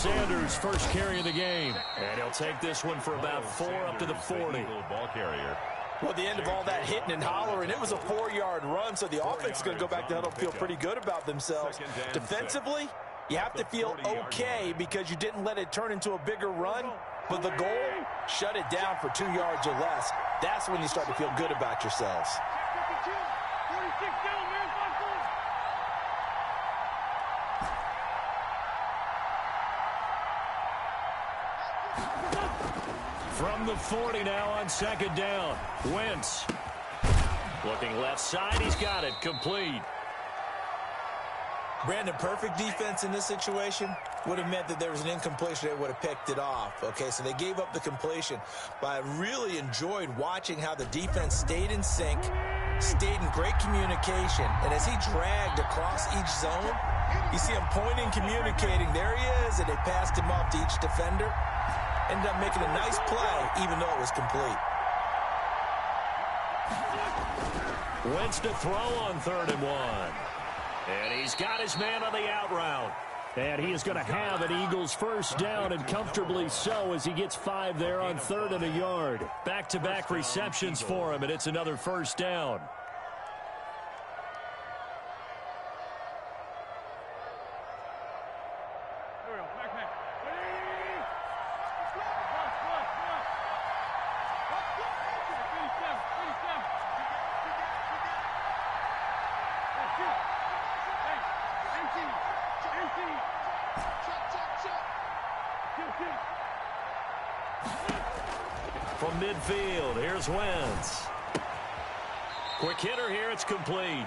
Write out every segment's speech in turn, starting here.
Sanders, first carry of the game. And he'll take this one for about 4 up to the 40. Ball carrier. Well, at the end of all that hitting and hollering, it was a 4-yard run, so the offense is going to go back to huddle and feel pretty good about themselves. Defensively, you have to feel okay because you didn't let it turn into a bigger run, but the goal, shut it down for 2 yards or less. That's when you start to feel good about yourselves. From the 40 now on second down. Wentz. Looking left side. He's got it. Complete. Brandon, perfect defense in this situation would have meant that there was an incompletion. They would have picked it off. Okay, so they gave up the completion. But I really enjoyed watching how the defense stayed in sync, stayed in great communication. And as he dragged across each zone, you see him pointing, communicating. There he is, and they passed him off to each defender. Ended up making a nice play, even though it was complete. Wentz to throw on 3rd and 1. And he's got his man on the out route. And he is going to have an Eagles first down, and comfortably so, as he gets 5 there on 3rd and a yard. Back-to-back receptions for him, and it's another first down. From midfield, here's Wentz. Quick hitter here, it's complete.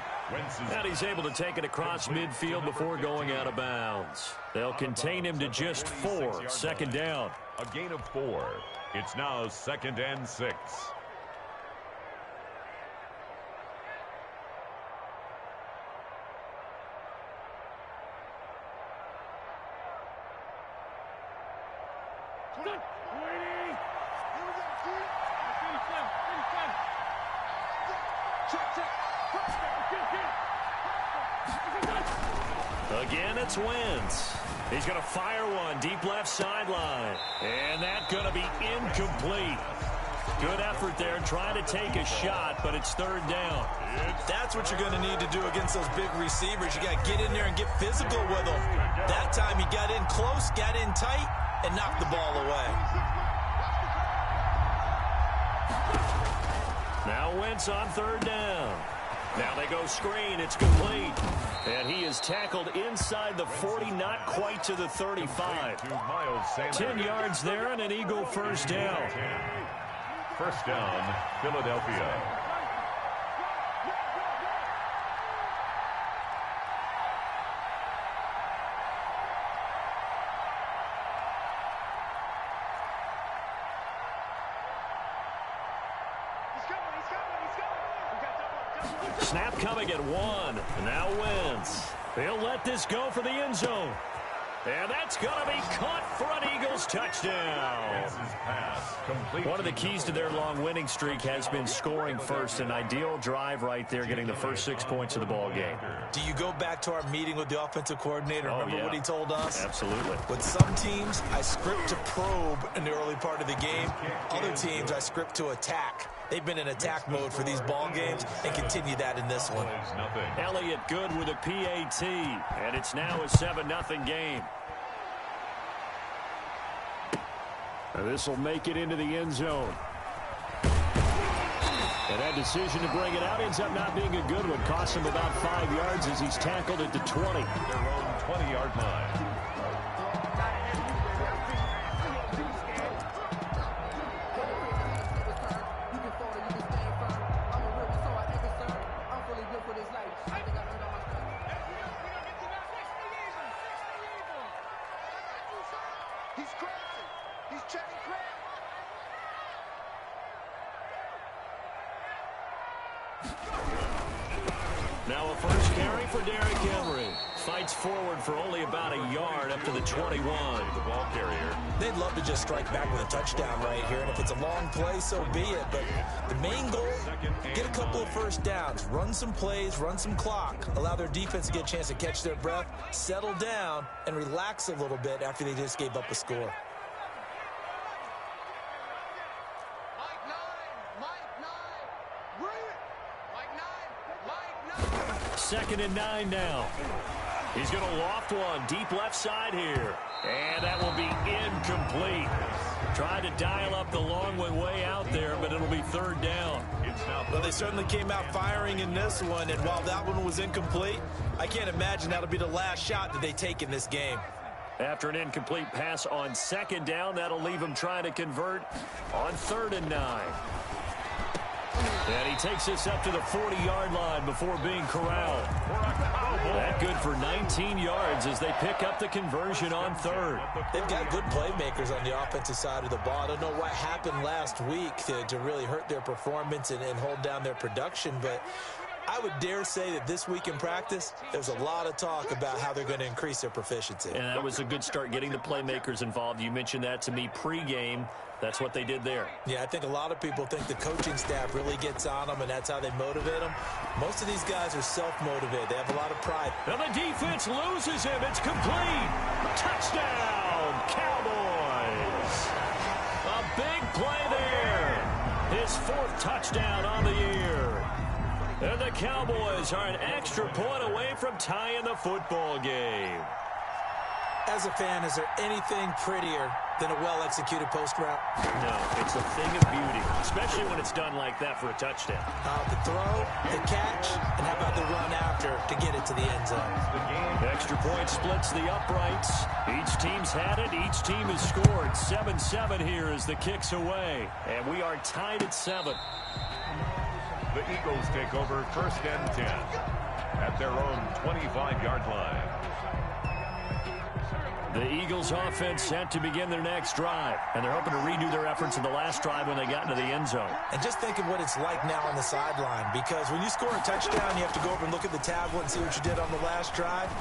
And he's able to take it across midfield before going out of bounds. They'll contain him to just 4, second down. A gain of 4. It's now 2nd and 6. Again, it's Wentz. He's going to fire one deep left sideline. And that's going to be incomplete. Good effort there trying to take a shot, but it's 3rd down. That's what you're going to need to do against those big receivers. You got to get in there and get physical with them. That time he got in close, got in tight, and knocked the ball away. Now Wentz on 3rd down. Now they go screen. It's complete. And he is tackled inside the 40, not quite to the 35. 10 yards there and an Eagle first down. First down, Philadelphia. Snap coming at 1. Now Wentz. He'll let this go for the end zone. And that's going to be caught for an Eagles touchdown. One of the keys to their long winning streak has been scoring first. An ideal drive right there, getting the first 6 points of the ball game. Do you go back to our meeting with the offensive coordinator? Remember what he told us? Absolutely. With some teams, I script to probe in the early part of the game. Other teams, I script to attack. They've been in attack mode for these ball games and continue that in this one. Elliott good with a PAT, and it's now a 7-0 game. This will make it into the end zone. And that decision to bring it out ends up not being a good one. Costs him about 5 yards as he's tackled at the 20. Their own 20-yard line. Now a first carry for Derrick Henry. fights forward for only about a yard up to the 21. The ball carrier. They'd love to just strike back with a touchdown right here, and if it's a long play, so be it. But the main goal, get a couple of first downs, run some plays, run some clock, allow their defense to get a chance to catch their breath, settle down, and relax a little bit after they just gave up a score. Second and 9 now. He's going to loft one deep left side here. And that will be incomplete. Tried to dial up the long one way out there, but it'll be third down. Well, they certainly came out firing in this one, and while that one was incomplete, I can't imagine that'll be the last shot that they take in this game. After an incomplete pass on second down, that'll leave him trying to convert on third and 9. And he takes this up to the 40-yard line before being corralled. That good for 19 yards as they pick up the conversion on third. They've got good playmakers on the offensive side of the ball. I don't know what happened last week to really hurt their performance and hold down their production, but I would dare say that this week in practice, there's a lot of talk about how they're going to increase their proficiency. And that was a good start getting the playmakers involved. You mentioned that to me pregame. That's what they did there. Yeah, I think a lot of people think the coaching staff really gets on them, and that's how they motivate them. Most of these guys are self-motivated. They have a lot of pride. Now the defense loses him. It's complete. Touchdown, Cowboys. A big play there. His fourth touchdown on the year. And the Cowboys are an extra point away from tying the football game. As a fan, is there anything prettier than a well-executed post route? No, it's a thing of beauty, especially when it's done like that for a touchdown. The throw, the catch, and how about the run after to get it to the end zone? Extra point splits the uprights. Each team's had it. Each team has scored. 7-7 here as the kick's away. And we are tied at 7. The Eagles take over first and 10 at their own 25-yard line. The Eagles offense set to begin their next drive, and they're hoping to redo their efforts in the last drive when they got into the end zone. And just think of what it's like now on the sideline, because when you score a touchdown, you have to go over and look at the tablet and see what you did on the last drive.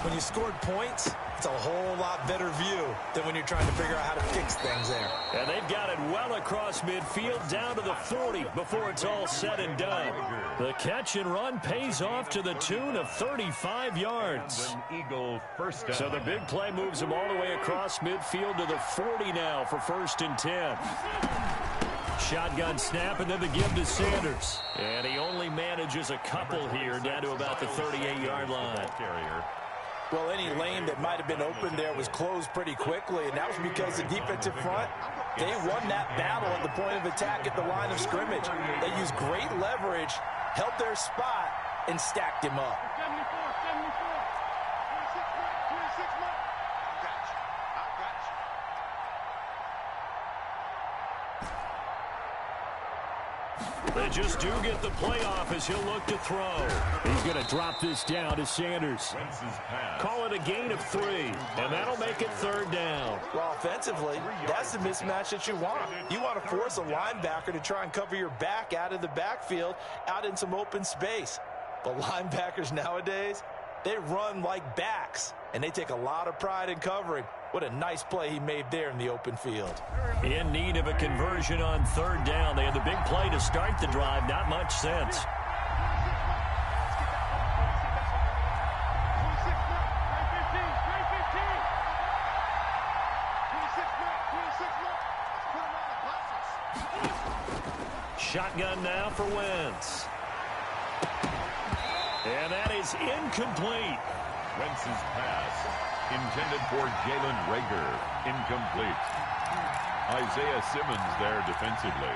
When you scored points, it's a whole lot better view than when you're trying to figure out how to fix things there. And they've got it well across midfield down to the 40 before it's all said and done. The catch and run pays off to the tune of 35 yards. Eagle first down. So the big play moves them all the way across midfield to the 40 now for first and 10. Shotgun snap and then the give to Sanders. And he only manages a couple here down to about the 38-yard line. Well, any lane that might have been open there was closed pretty quickly, and that was because the defensive front, they won that battle at the point of attack at the line of scrimmage. They used great leverage, held their spot, and stacked him up. They just do get the playoff as he'll look to throw. He's going to drop this down to Sanders. Call it a gain of 3, and that'll make it third down. Well, offensively, that's the mismatch that you want. You want to force a linebacker to try and cover your back out of the backfield, out in some open space. But linebackers nowadays, they run like backs, and they take a lot of pride in covering. What a nice play he made there in the open field. In need of a conversion on third down. They had the big play to start the drive. Not much sense. Shotgun now for Wentz. And that is incomplete. Wentz's pass intended for Jalen Reagor. Incomplete. Isaiah Simmons there defensively.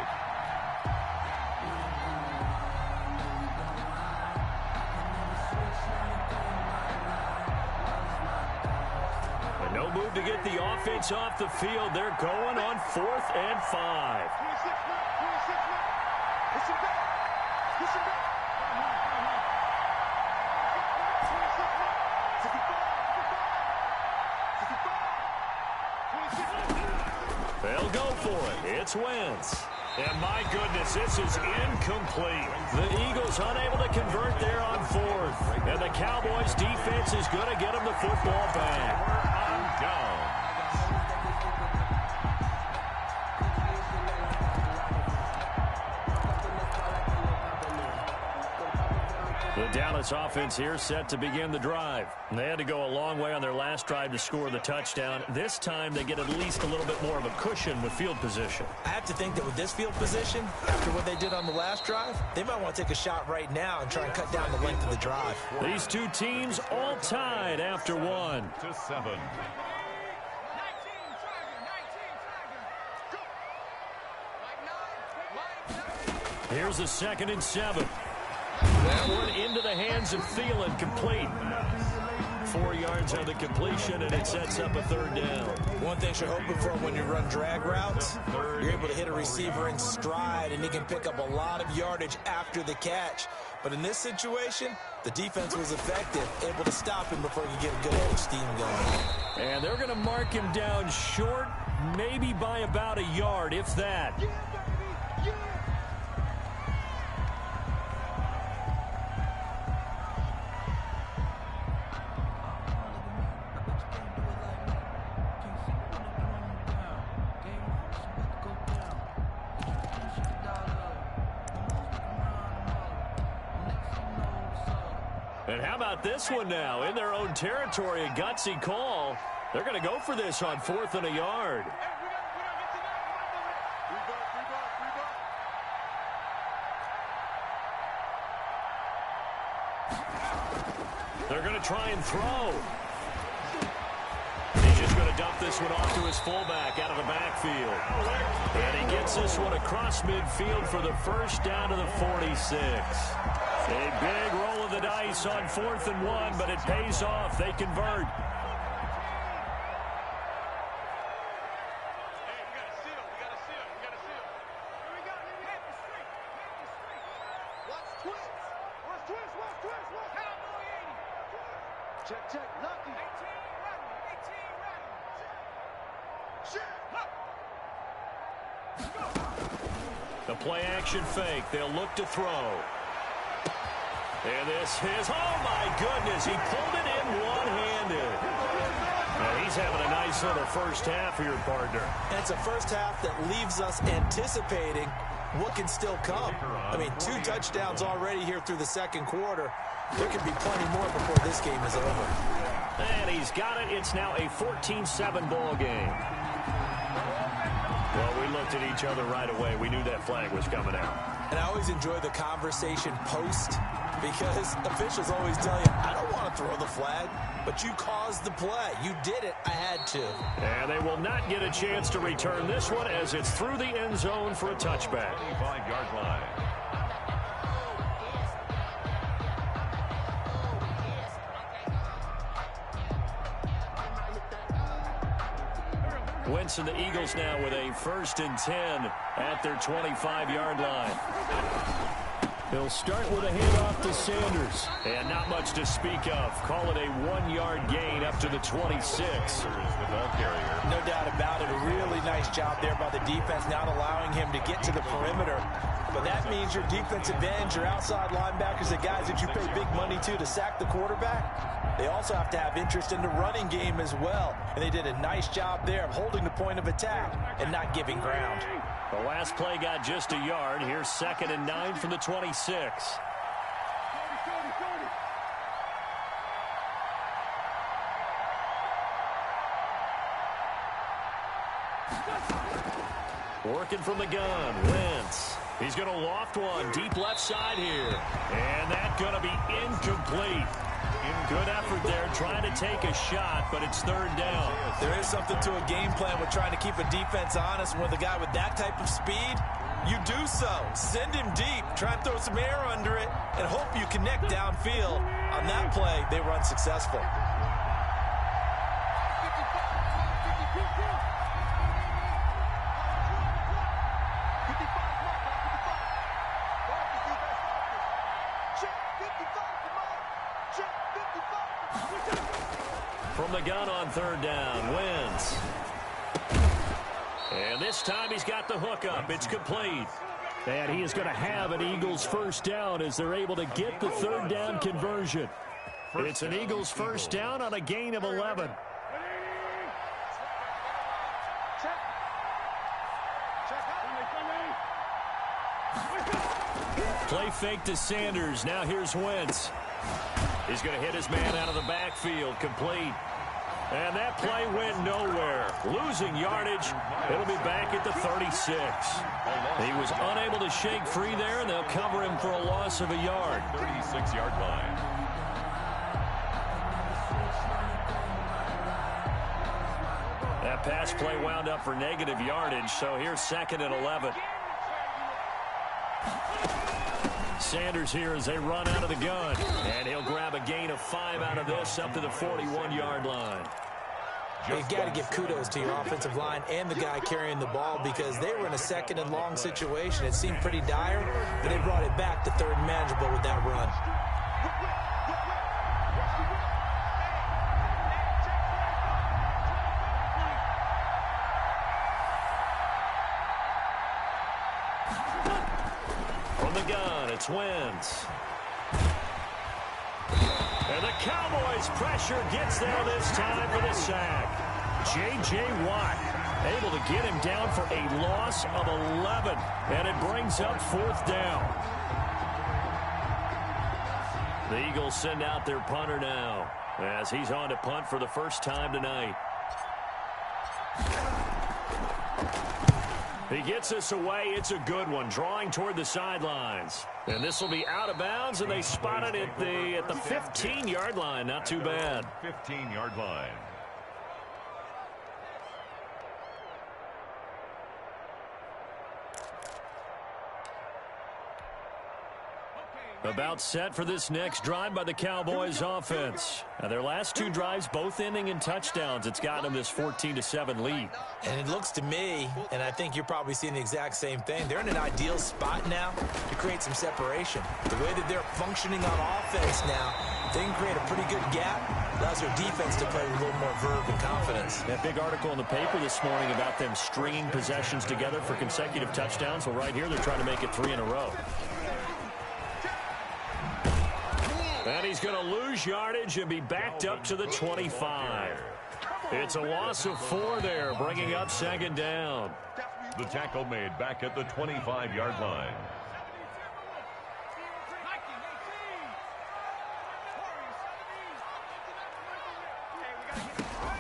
And no move to get the offense off the field. They're going on 4th and 5. They'll go for it. It's Wentz. And my goodness, this is incomplete. The Eagles unable to convert there on fourth. And the Cowboys defense is going to get them the football back. On down. The Dallas offense here set to begin the drive. They had to go a long way on their last drive to score the touchdown. This time they get at least a little bit more of a cushion with field position. I have to think that with this field position, after what they did on the last drive, they might want to take a shot right now and try and cut down the length of the drive. These two teams all tied after one. 7. Here's a 2nd and 7. That one into the hands of Thielen, complete. 4 yards on the completion, and it sets up a 3rd down. One thing you're hoping for when you run drag routes, you're able to hit a receiver in stride, and he can pick up a lot of yardage after the catch. But in this situation, the defense was effective, able to stop him before he could get a good head of steam going. And they're going to mark him down short, maybe by about a yard, if that. And how about this one now? In their own territory, a gutsy call. They're going to go for this on 4th and a yard. They're going to try and throw. He's just going to dump this one off to his fullback out of the backfield. And he gets this one across midfield for the first down to the 46. A big roll of the dice on 4th and 1, but it pays off. They convert. Check, lucky. 18 ready. The play action fake. They'll look to throw. And this is, oh my goodness, he pulled it in one-handed. And he's having a nice little first half here, partner. And it's a first half that leaves us anticipating what can still come. I mean, 2 touchdowns already here through the second quarter. There could be plenty more before this game is over. And he's got it. It's now a 14-7 ball game. Well, we looked at each other right away. We knew that flag was coming out. And I always enjoy the conversation post, because officials always tell you, I don't want to throw the flag, but you caused the play. You did it. I had to. And they will not get a chance to return this one as it's through the end zone for a touchback. 25-yard line. Wentz and the Eagles now with a 1st and 10 at their 25-yard line. They'll start with a handoff to Sanders. And not much to speak of. Call it a 1-yard gain up to the 26. The ball carrier. No doubt about it. A really nice job there by the defense, not allowing him to get to the perimeter. But that means your defensive ends, your outside linebackers, the guys that you pay big money to sack the quarterback, they also have to have interest in the running game as well. And they did a nice job there of holding the point of attack and not giving ground. The last play got just a yard. Here's 2nd and 9 from the 26. Working from the gun, Wentz. He's going to loft one deep left side here. And that's going to be incomplete. Good effort there, trying to take a shot, but it's 3rd down. There is something to a game plan with trying to keep a defense honest. And with a guy with that type of speed, you do so. Send him deep, try and throw some air under it, and hope you connect downfield. On that play, they run successful. From the gun on 3rd down, Wentz. And this time he's got the hook up. It's complete. And he is going to have an Eagles first down as they're able to get the third down conversion. It's an Eagles first down on a gain of 11. Play fake to Sanders. Now here's Wentz. He's going to hit his man out of the backfield. Complete. And that play went nowhere. Losing yardage. It'll be back at the 36. He was unable to shake free there, and they'll cover him for a loss of a yard. 36-yard line. That pass play wound up for negative yardage, so here's 2nd and 11. Sanders here as they run out of the gun. And he'll grab a gain of 5 out of this up to the 41-yard line. You've got to give kudos to your offensive line and the guy carrying the ball because they were in a 2nd and long situation. It seemed pretty dire, but they brought it back to 3rd and manageable with that run. From the gun, it's Wentz. And the Cowboys' pressure gets there this time for the sack. J.J. Watt able to get him down for a loss of 11. And it brings up 4th down. The Eagles send out their punter now as he's on to punt for the first time tonight. He gets this away. It's a good one, drawing toward the sidelines. And this will be out of bounds, and they spot it at the 15-yard line. Not too bad. 15-yard line. About set for this next drive by the Cowboys offense. Now, their last 2 drives both ending in touchdowns. It's gotten them this 14-7 lead. And it looks to me, and I think you're probably seeing the exact same thing, they're in an ideal spot now to create some separation. The way that they're functioning on offense now, they can create a pretty good gap. Allows their defense to play with a little more verve and confidence. That big article in the paper this morning about them stringing possessions together for consecutive touchdowns. Well, right here, they're trying to make it 3 in a row. And he's going to lose yardage and be backed up to the 25. It's a loss of 4 there, bringing up 2nd down. The tackle made back at the 25-yard line.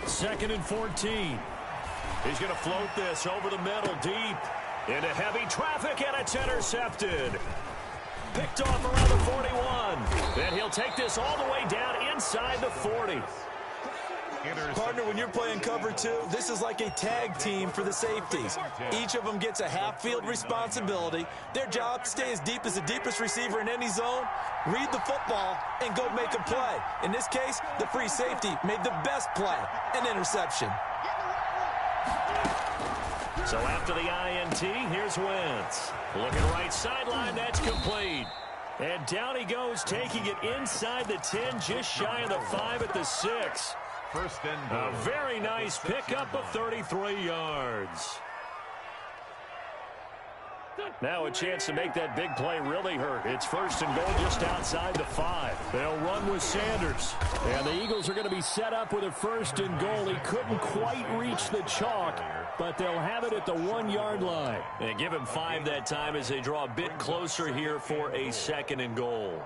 2nd and 14. He's going to float this over the middle deep into heavy traffic, and it's intercepted. Picked off around the 41. And he'll take this all the way down inside the 40. Partner, when you're playing cover 2, this is like a tag team for the safeties. Each of them gets a half-field responsibility. Their job, stay as deep as the deepest receiver in any zone, read the football, and go make a play. In this case, the free safety made the best play, an interception. So after the INT, here's Wentz. Looking right sideline, that's complete. And down he goes, taking it inside the 10, just shy of the 5 at the 6. First and goal. A very nice pickup of 33 yards. Now a chance to make that big play really hurt. It's 1st and goal just outside the 5. They'll run with Sanders. And the Eagles are going to be set up with a 1st and goal. He couldn't quite reach the chalk, but they'll have it at the 1-yard line. And give him 5 that time as they draw a bit closer here for a 2nd and goal.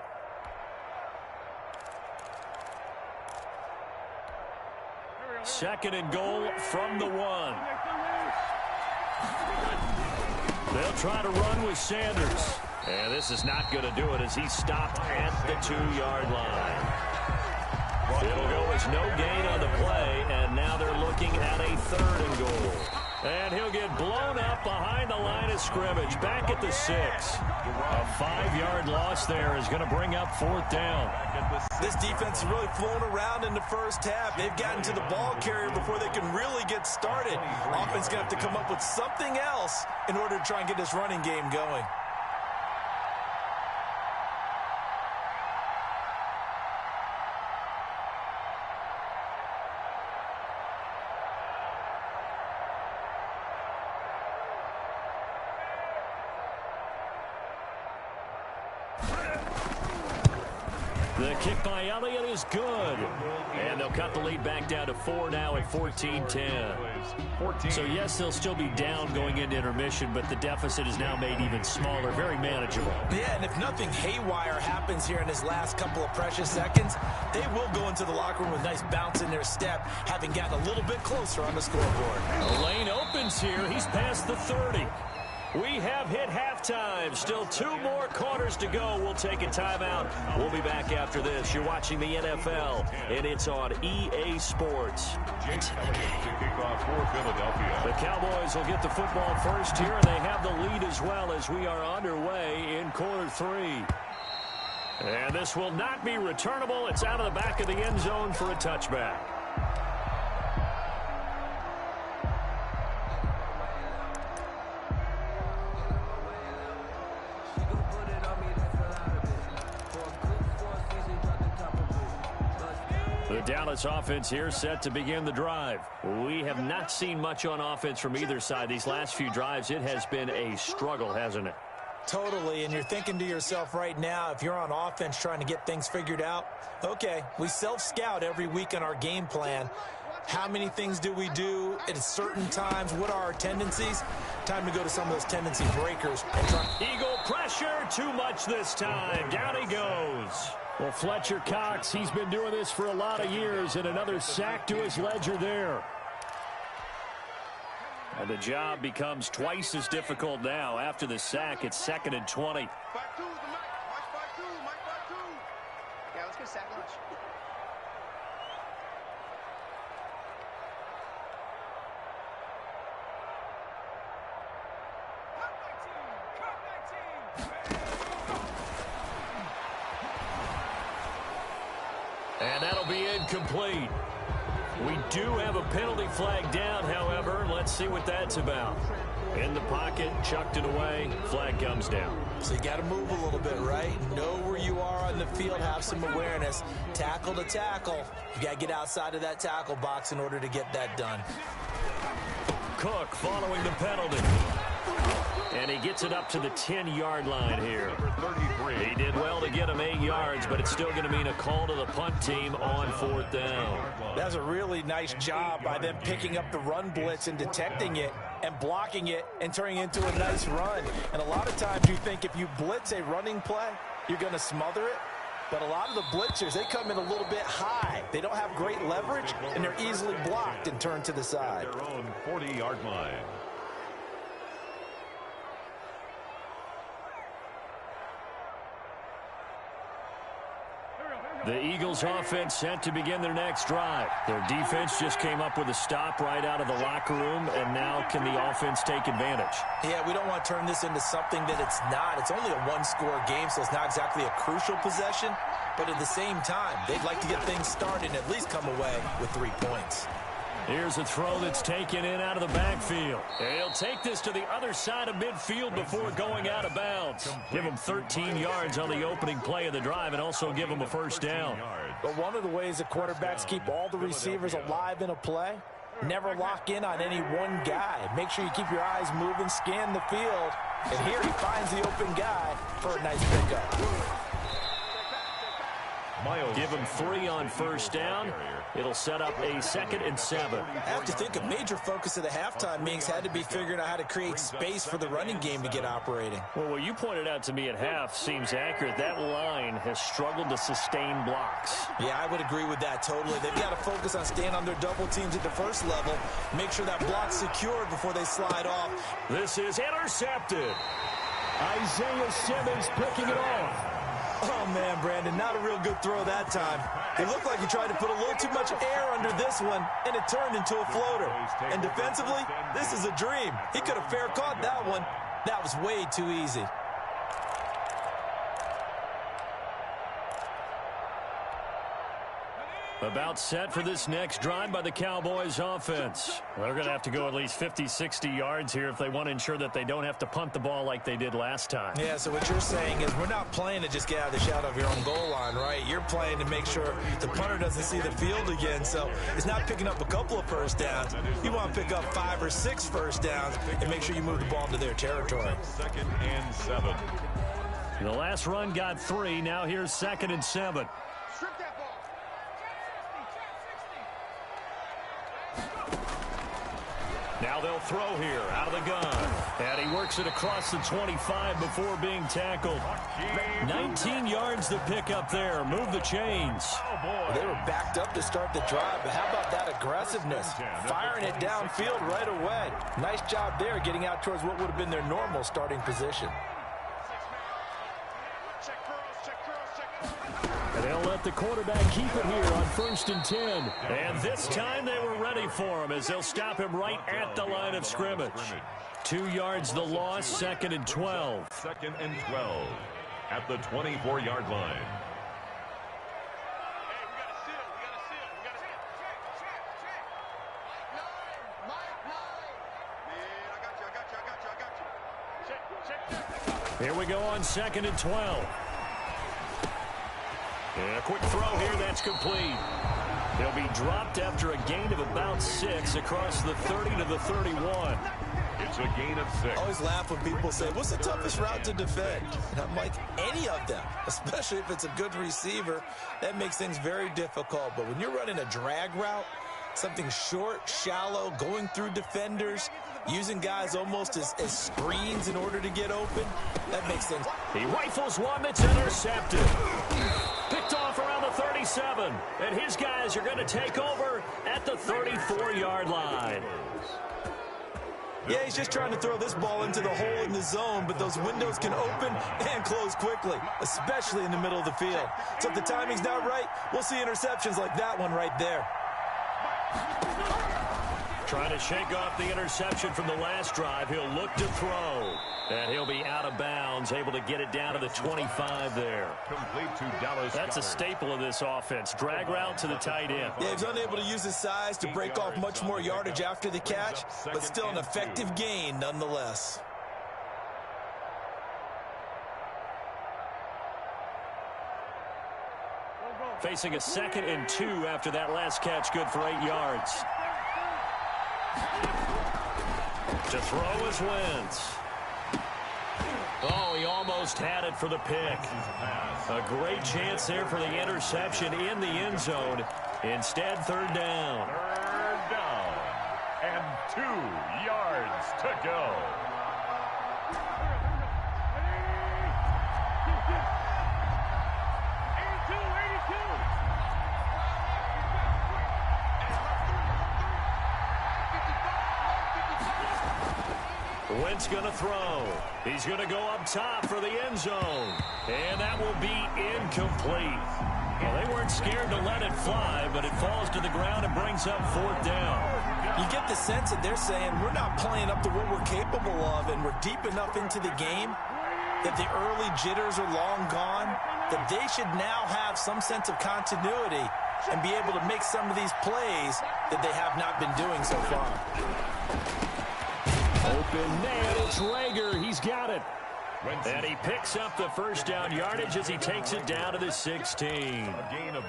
Second and goal from the 1. They'll try to run with Sanders. And this is not going to do it as he's stopped at the 2-yard line. It'll go as no gain on the play, and now they're looking at a 3rd and goal. And he'll get blown up behind the line of scrimmage, back at the 6. A 5-yard loss there is going to bring up 4th down. This defense has really flown around in the first half. They've gotten to the ball carrier before they can really get started. Offense going to have to come up with something else in order to try and get this running game going. The kick by Elliott is good. And they'll cut the lead back down to 4 now at 14-10. So, yes, they'll still be down going into intermission, but the deficit is now made even smaller, very manageable. Yeah, and if nothing haywire happens here in his last couple of precious seconds, they will go into the locker room with a nice bounce in their step, having gotten a little bit closer on the scoreboard. The lane opens here. He's past the 30. We have hit halftime. Still 2 more quarters to go. We'll take a timeout. We'll be back after this. You're watching the NFL, and it's on EA Sports. It's in the game. To kick off for Philadelphia. The Cowboys will get the football first here, and they have the lead as well as we are underway in quarter 3. And this will not be returnable. It's out of the back of the end zone for a touchback. The Dallas offense here set to begin the drive. We have not seen much on offense from either side. These last few drives, it has been a struggle, hasn't it? Totally, and you're thinking to yourself right now, if you're on offense trying to get things figured out, okay, we self-scout every week on our game plan. How many things do we do at certain times? What are our tendencies? Time to go to some of those tendency breakers. And try. Eagle pressure, too much this time. Down he goes. Well, Fletcher Cox, he's been doing this for a lot of years, and another sack to his ledger there. And the job becomes twice as difficult now. After the sack, it's 2nd and 20. Mike 2, Mike 2. Yeah, let's get a sack lunch. And that'll be incomplete. We do have a penalty flag down, however. Let's see what that's about. In the pocket, chucked it away, flag comes down. So you got to move a little bit, right? Know where you are on the field, have some awareness. Tackle to tackle. You got to get outside of that tackle box in order to get that done. Cook following the penalty. And he gets it up to the 10-yard line here. He did well to get him 8 yards, but it's still going to mean a call to the punt team on 4th down. That's a really nice job by them picking up the run blitz and detecting it and blocking it and turning it into a nice run. And a lot of times you think if you blitz a running play, you're going to smother it. But a lot of the blitzers, they come in a little bit high. They don't have great leverage, and they're easily blocked and turned to the side. Their own 40-yard line. The Eagles offense set to begin their next drive. Their defense just came up with a stop right out of the locker room, and now can the offense take advantage? Yeah, we don't want to turn this into something that it's not. It's only a one-score game, so it's not exactly a crucial possession. But at the same time, they'd like to get things started and at least come away with 3 points. Here's a throw that's taken in out of the backfield. And he'll take this to the other side of midfield before going out of bounds. Give him 13 yards on the opening play of the drive and also give him a first down. But one of the ways that quarterbacks keep all the receivers alive in a play, never lock in on any one guy. Make sure you keep your eyes moving, scan the field. And here he finds the open guy for a nice pickup. Give him 3 on first down. It'll set up a 2nd and 7. I have to think a major focus of the halftime meetings had to be figuring out how to create space for the running game to get operating. Well, what you pointed out to me at half seems accurate. That line has struggled to sustain blocks. Yeah, I would agree with that totally. They've got to focus on staying on their double teams at the first level. Make sure that block's secured before they slide off. This is intercepted. Isaiah Simmons picking it off. Oh, man, Brandon, not a real good throw that time. It looked like he tried to put a little too much air under this one, and it turned into a floater. And defensively, this is a dream. He could have fair caught that one. That was way too easy. About set for this next drive by the Cowboys offense. They're going to have to go at least 50, 60 yards here if they want to ensure that they don't have to punt the ball like they did last time. Yeah, so what you're saying is we're not playing to just get out of the shadow of your own goal line, right? You're playing to make sure the punter doesn't see the field again. So it's not picking up a couple of first downs. You want to pick up 5 or 6 first downs and make sure you move the ball into their territory. 2nd and 7. The last run got 3. Now here's 2nd and 7. Now they'll throw here out of the gun. And he works it across the 25 before being tackled. 19 yards to pick up there. Move the chains. Well, they were backed up to start the drive, but how about that aggressiveness? Firing it downfield right away. Nice job there getting out towards what would have been their normal starting position. And they'll let the quarterback keep it here on 1st and 10. And this time they were ready for him as they'll stop him right at the line of scrimmage. 2 yards the loss, 2nd and 12. 2nd and 12 at the 24-yard line. Here we go on 2nd and 12. And a quick throw here, that's complete. He'll be dropped after a gain of about 6 across the 30 to the 31. It's a gain of 6. I always laugh when people say, what's the toughest route to defend? And I'm like, any of them, especially if it's a good receiver. That makes things very difficult. But when you're running a drag route, something short, shallow, going through defenders, using guys almost as screens in order to get open, that makes things. He rifles one that's intercepted. Picked off around the 37. And his guys are going to take over at the 34-yard line. Yeah, he's just trying to throw this ball into the hole in the zone, but those windows can open and close quickly, especially in the middle of the field. So if the timing's not right, we'll see interceptions like that one right there. Trying to shake off the interception from the last drive. He'll look to throw. And he'll be out of bounds, able to get it down to the 25 there. Complete to Dallas. That's a staple of this offense. Drag route to the tight end. Yeah, he's unable to use his size to break off much more yardage after the catch, but still an effective gain nonetheless. Facing a 2nd and 2 after that last catch, good for 8 yards. To throw is Wentz. Oh, he almost had it for the pick. A great chance there for the interception in the end zone. Instead, 3rd down. 3rd down and 2 yards to go. Wentz going to throw. He's going to go up top for the end zone. And that will be incomplete. Well, they weren't scared to let it fly, but it falls to the ground and brings up 4th down. You get the sense that they're saying we're not playing up to what we're capable of, and we're deep enough into the game that the early jitters are long gone, that they should now have some sense of continuity and be able to make some of these plays that they have not been doing so far. Open man, it's Rager. He's got it. And he picks up the 1st down yardage as he takes it down to the 16.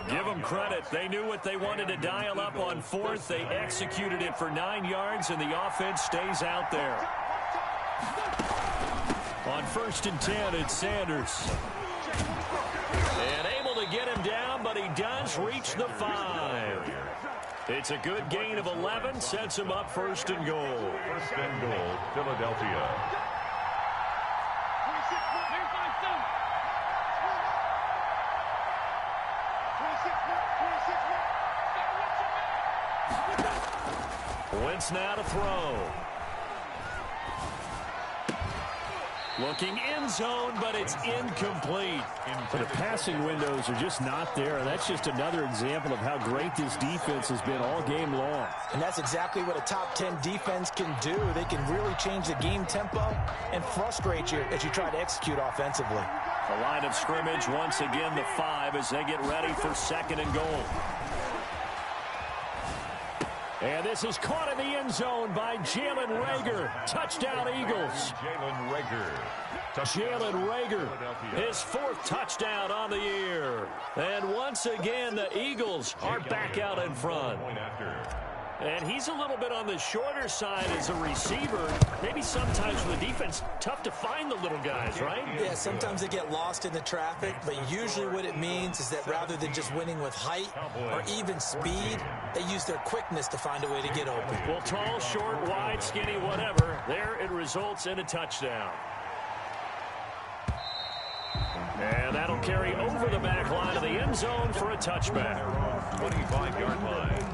Give them credit. They knew what they wanted to dial up on 4th. They executed it for 9 yards, and the offense stays out there. On 1st and 10, it's Sanders. And able to get him down, but he does reach the 5. It's a good gain of 11, sets him up 1st and goal. 1st and goal, Philadelphia. Wentz now to throw. Looking end zone, but it's incomplete. The passing windows are just not there, and that's just another example of how great this defense has been all game long. And that's exactly what a top 10 defense can do. They can really change the game tempo and frustrate you as you try to execute offensively. The line of scrimmage, once again, the 5 as they get ready for 2nd and goal. And this is caught in the end zone by Jalen Rager. Touchdown, Eagles. Jalen Rager. Jalen Rager, his 4th touchdown on the year. And once again, the Eagles are back out in front. And he's a little bit on the shorter side as a receiver. Maybe sometimes for the defense, tough to find the little guys, right? Yeah, sometimes they get lost in the traffic, but usually what it means is that rather than just winning with height or even speed, they use their quickness to find a way to get open. Well, tall, short, wide, skinny, whatever, there it results in a touchdown. And that'll carry over the back line of the end zone for a touchback. 25-yard line.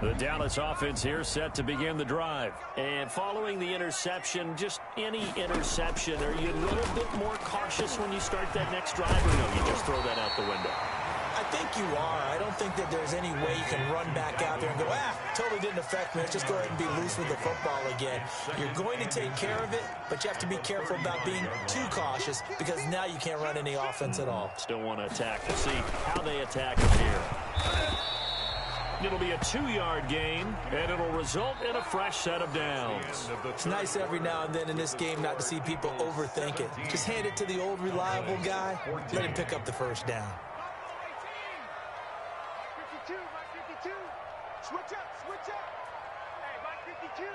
The Dallas offense here set to begin the drive. And following the interception, just any interception, are you a little bit more cautious when you start that next drive, or no, you just throw that out the window? I think you are. I don't think that there's any way you can run back out there and go, totally didn't affect me. Let's just go ahead and be loose with the football again. You're going to take care of it, but you have to be careful about being too cautious because now you can't run any offense at all. Still want to attack. We'll see how they attack it here. It'll be a 2-yard gain, and it'll result in a fresh set of downs. It's nice every now and then in this game not to see people overthink it. Just hand it to the old reliable guy, let him pick up the first down. Switch up. Hey, Mike 52.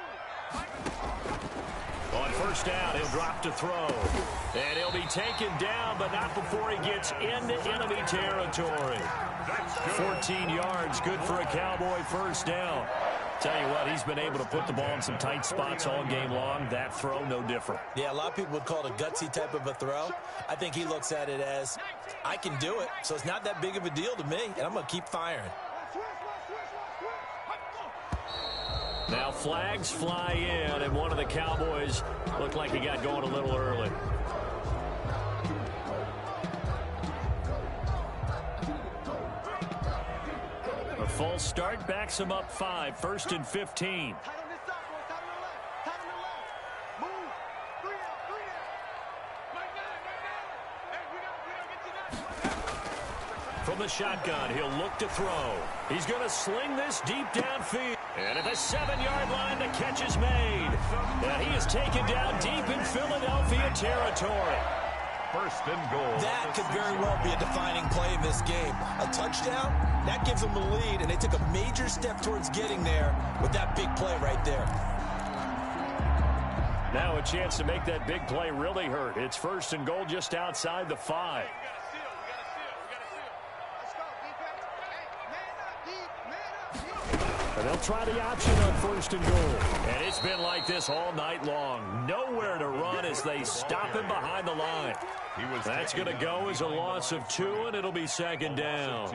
On first down, he'll drop to throw. And he'll be taken down, but not before he gets into enemy territory. 14 yards, good for a Cowboy first down. Tell you what, he's been able to put the ball in some tight spots all game long. That throw, no different. Yeah, a lot of people would call it a gutsy type of a throw. I think he looks at it as, I can do it, so it's not that big of a deal to me, and I'm going to keep firing. Now flags fly in, and one of the Cowboys looked like he got going a little early. A false start backs him up 5, 1st and 15. From the shotgun, he'll look to throw. He's going to sling this deep downfield. And at the 7-yard line, the catch is made. And he is taken down deep in Philadelphia territory. 1st and goal. That could very well be a defining play in this game. A touchdown, that gives them the lead, and they took a major step towards getting there with that big play right there. Now a chance to make that big play really hurt. It's 1st and goal just outside the 5. And they'll try the option on 1st and goal. And it's been like this all night long. Nowhere to run as they stop him behind the line. That's going to go as a loss of 2, and it'll be 2nd down.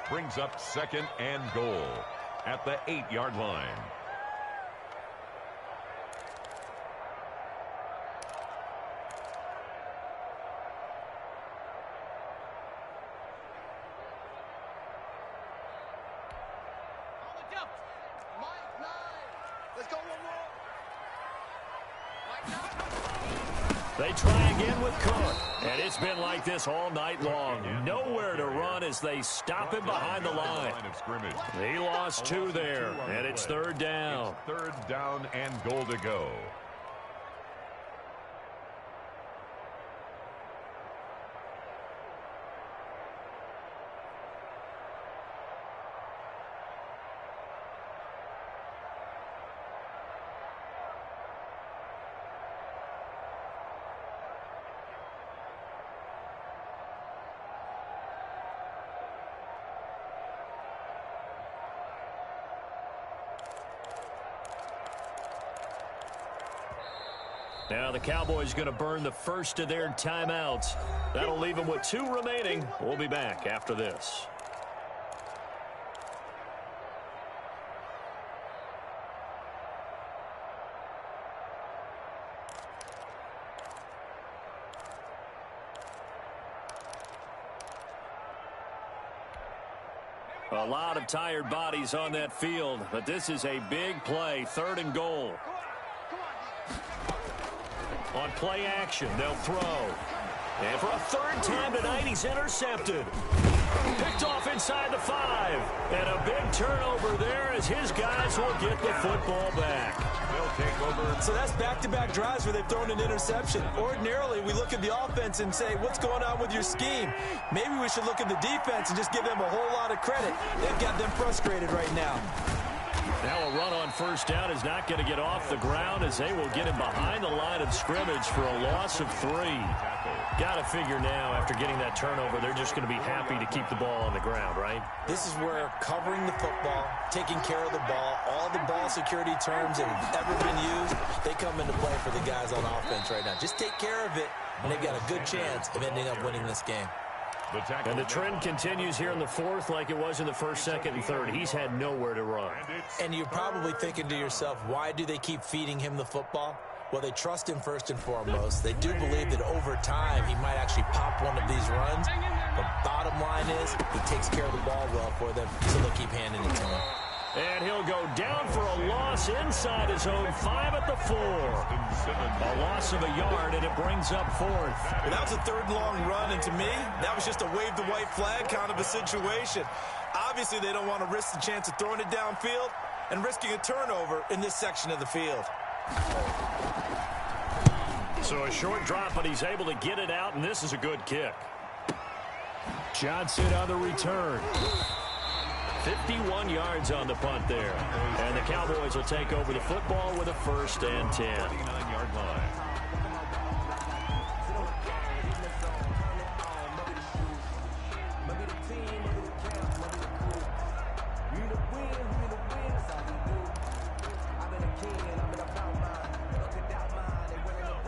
Brings up 2nd and goal at the 8-yard line. They try again with Cook. And it's been like this all night long. Nowhere to run as they stop him behind the line. He lost 2 there, and it's 3rd down. It's 3rd down and goal to go. Now the Cowboys going to burn the first of their timeouts. That'll leave them with 2 remaining. We'll be back after this. A lot of tired bodies on that field, but this is a big play, 3rd and goal. On play action, they'll throw. And for a 3rd time tonight, he's intercepted. Picked off inside. inside the 5. And a big turnover there as his guys will get the football back. They'll take over. So that's back-to-back drives where they've thrown an interception. Ordinarily, we look at the offense and say, what's going on with your scheme? Maybe we should look at the defense and just give them a whole lot of credit. They've got them frustrated right now. Now a run on first down is not going to get off the ground as they will get him behind the line of scrimmage for a loss of 3. Got to figure now, after getting that turnover, they're just going to be happy to keep the ball on the ground, right? This is where covering the football, taking care of the ball, all the ball security terms that have ever been used, they come into play for the guys on offense right now. Just take care of it, and they've got a good chance of ending up winning this game. And the trend continues here in the 4th like it was in the 1st, 2nd, and 3rd. He's had nowhere to run. And you're probably thinking to yourself, why do they keep feeding him the football? Well, they trust him first and foremost. They do believe that over time he might actually pop one of these runs. But bottom line is he takes care of the ball well for them, so they'll keep handing it to him. And he'll go down for a loss inside his own 5 at the 4. A loss of a yard, and it brings up 4th. Well, that was a 3rd and long run, and to me, that was just a wave the white flag kind of a situation. Obviously, they don't want to risk the chance of throwing it downfield and risking a turnover in this section of the field. So a short drop, but he's able to get it out, and this is a good kick. Johnson on the return. 51 yards on the punt there. And the Cowboys will take over the football with a 1st and 10. 39-yard line.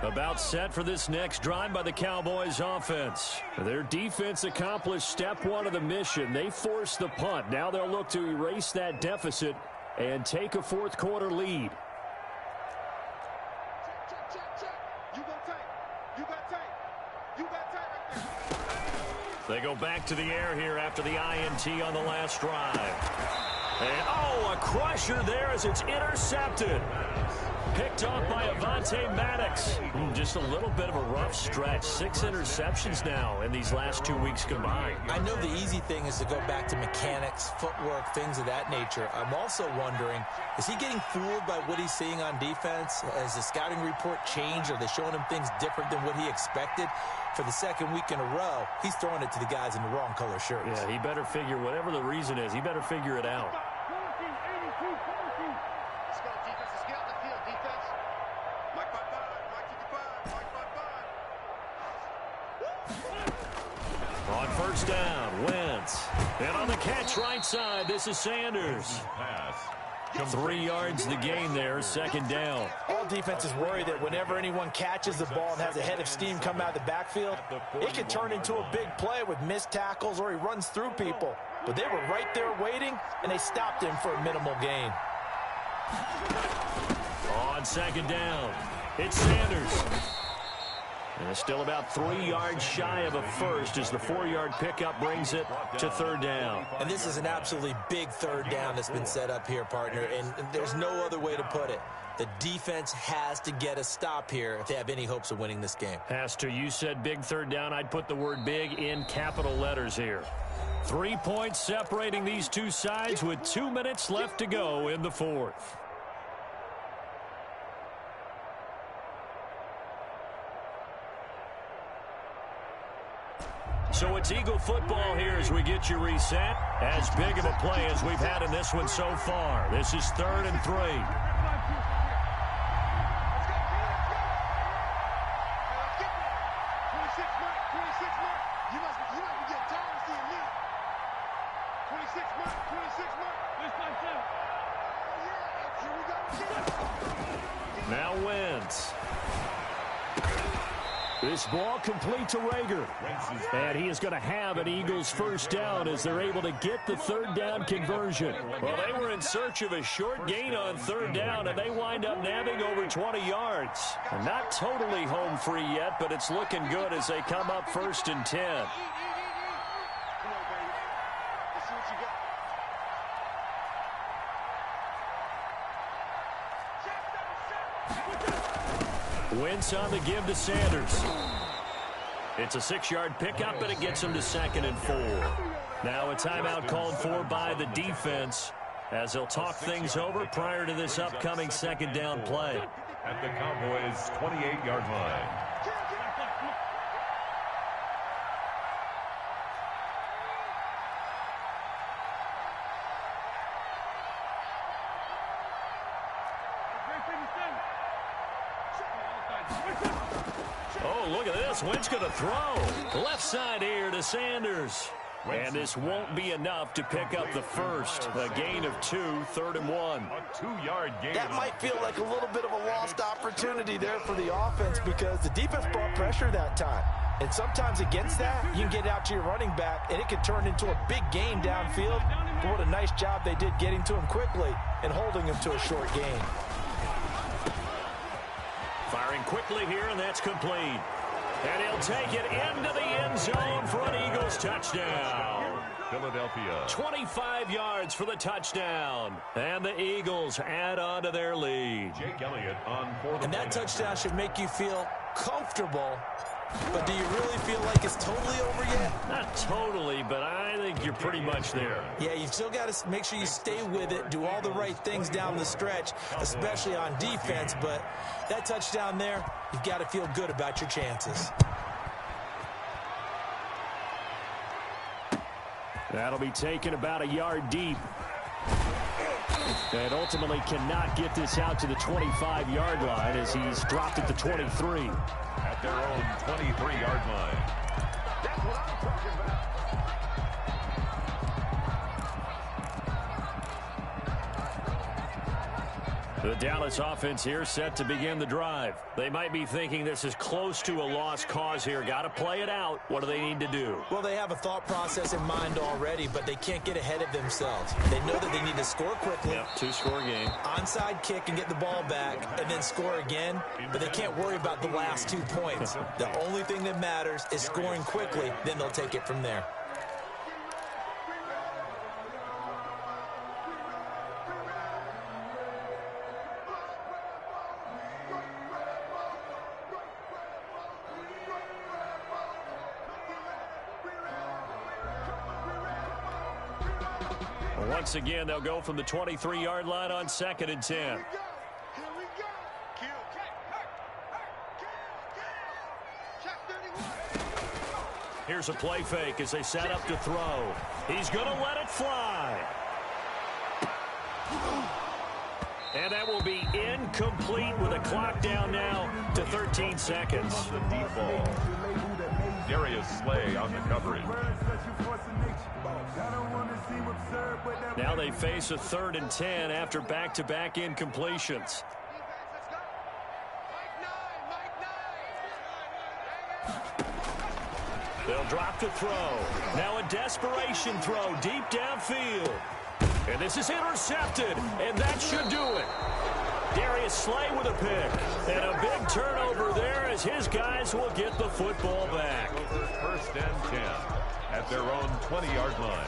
About set for this next drive by the Cowboys offense. Their defense accomplished step 1 of the mission. They forced the punt. Now they'll look to erase that deficit and take a 4th quarter lead. They go back to the air here after the INT on the last drive. And, oh, a crusher there as it's intercepted. Picked off by Avonte Maddox. Just a little bit of a rough stretch. 6 interceptions now in these last 2 weeks combined. I know the easy thing is to go back to mechanics, footwork, things of that nature. I'm also wondering, is he getting fooled by what he's seeing on defense? Has the scouting report changed? Are they showing him things different than what he expected? For the 2nd week in a row, he's throwing it to the guys in the wrong color shirts. Yeah, he better figure, whatever the reason is, he better figure it out. On first down, Wentz. And on the catch right side, this is Sanders. 3 yards the gain there, 2nd down. All defenses worry that whenever anyone catches the ball and has a head of steam come out of the backfield, it can turn into a big play with missed tackles or he runs through people. But they were right there waiting, and they stopped him for a minimal gain. On 2nd down, it's Sanders. And it's still about 3 yards shy of a first as the 4-yard pickup brings it to 3rd down. And this is an absolutely big 3rd down that's been set up here, partner, and there's no other way to put it. The defense has to get a stop here if they have any hopes of winning this game. Has to. You said big 3rd down. I'd put the word big in capital letters here. 3 points separating these two sides with 2 minutes left to go in the 4th. So it's Eagle football here as we get you reset. As big of a play as we've had in this one so far. This is 3rd and 3. Now Wentz. This ball complete to Rager. And he is going to have an Eagles 1st down as they're able to get the 3rd down conversion. Well, they were in search of a short gain on 3rd down, and they wind up nabbing over 20 yards. Not totally home free yet, but it's looking good as they come up 1st and 10. Wentz on the give to Sanders. It's a 6-yard pickup, and it gets them to 2nd and 4. Now a timeout called for by the defense as they'll talk things over prior to this upcoming 2nd down play. At the Cowboys' 28-yard line. Oh, look at this. Wentz going to throw. Left side here to Sanders. And this won't be enough to pick up the first. A gain of 2, 3rd and 1. A 2-yard gain. That might feel like a little bit of a lost opportunity there for the offense because the defense brought pressure that time. And sometimes against that, you can get out to your running back, and it can turn into a big gain downfield. But what a nice job they did getting to him quickly and holding him to a short gain. Firing quickly here, and that's complete. And he'll take it into the end zone for an Eagles touchdown. Philadelphia. 25 yards for the touchdown. And the Eagles add on to their lead. Jake Elliott on for the And that touchdown should make you feel comfortable. But do you really feel like it's totally over yet? Not totally, but I think you're pretty much there. Yeah, you've still got to make sure you stay with it, do all the right things down the stretch, especially on defense. But that touchdown there, you've got to feel good about your chances. That'll be taken about a yard deep. And ultimately cannot get this out to the 25-yard line as he's dropped at the 23. At their own 23-yard line. That's what I'm talking about. The Dallas offense here set to begin the drive. They might be thinking this is close to a lost cause here. Got to play it out. What do they need to do? Well, they have a thought process in mind already, but they can't get ahead of themselves. They know that they need to score quickly. Yep, 2-score game. Onside kick and get the ball back and then score again, but they can't worry about the last 2 points. The only thing that matters is scoring quickly, then they'll take it from there. Once again, they'll go from the 23-yard line on 2nd and 10. Here's a play fake as they set up to throw. He's going to let it fly. And that will be incomplete with a clock down now to 13 seconds. The deep ball. Darius Slay on the coverage. Now they face a 3rd and 10 after back-to-back incompletions. They'll drop to throw. Now a desperation throw deep downfield. And this is intercepted, and that should do it. Darius Slay with a pick. And a big turnover there as his guys will get the football back. 1st and 10 at their own 20-yard line.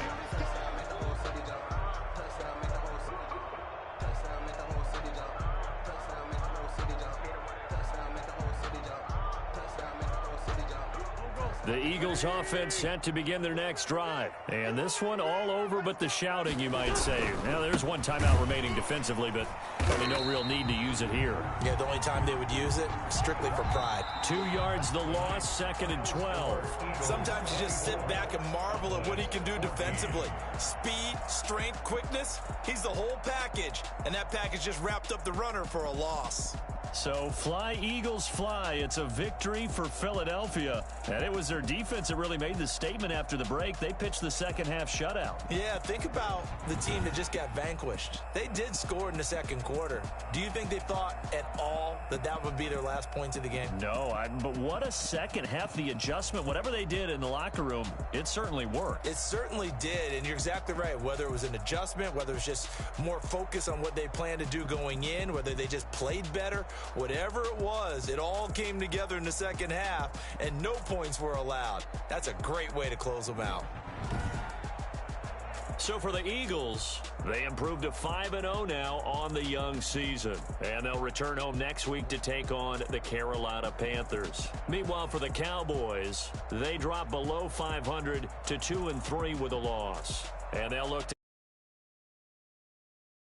The Eagles offense set to begin their next drive. And this one all over but the shouting, you might say. Now, there's one timeout remaining defensively, but probably no real need to use it here. Yeah, the only time they would use it, strictly for pride. 2 yards the loss, 2nd and 12. Sometimes you just sit back and marvel at what he can do defensively. Speed, strength, quickness, he's the whole package. And that package just wrapped up the runner for a loss. So fly, Eagles, fly. It's a victory for Philadelphia. And it was their defense that really made the statement after the break. They pitched the second half shutout. Yeah, think about the team that just got vanquished. They did score in the second quarter. Do you think they thought at all that that would be their last points of the game? No, but what a second half. The adjustment, whatever they did in the locker room, it certainly worked. It certainly did, and you're exactly right. Whether it was an adjustment, whether it was just more focus on what they planned to do going in, whether they just played better, whatever it was, it all came together in the second half, and no points were allowed. That's a great way to close them out. So for the Eagles, They improved to 5-0 now on the young season. And they'll return home next week to take on the Carolina Panthers. Meanwhile, for the Cowboys, they drop below 500 to 2-3 with a loss. And they'll look to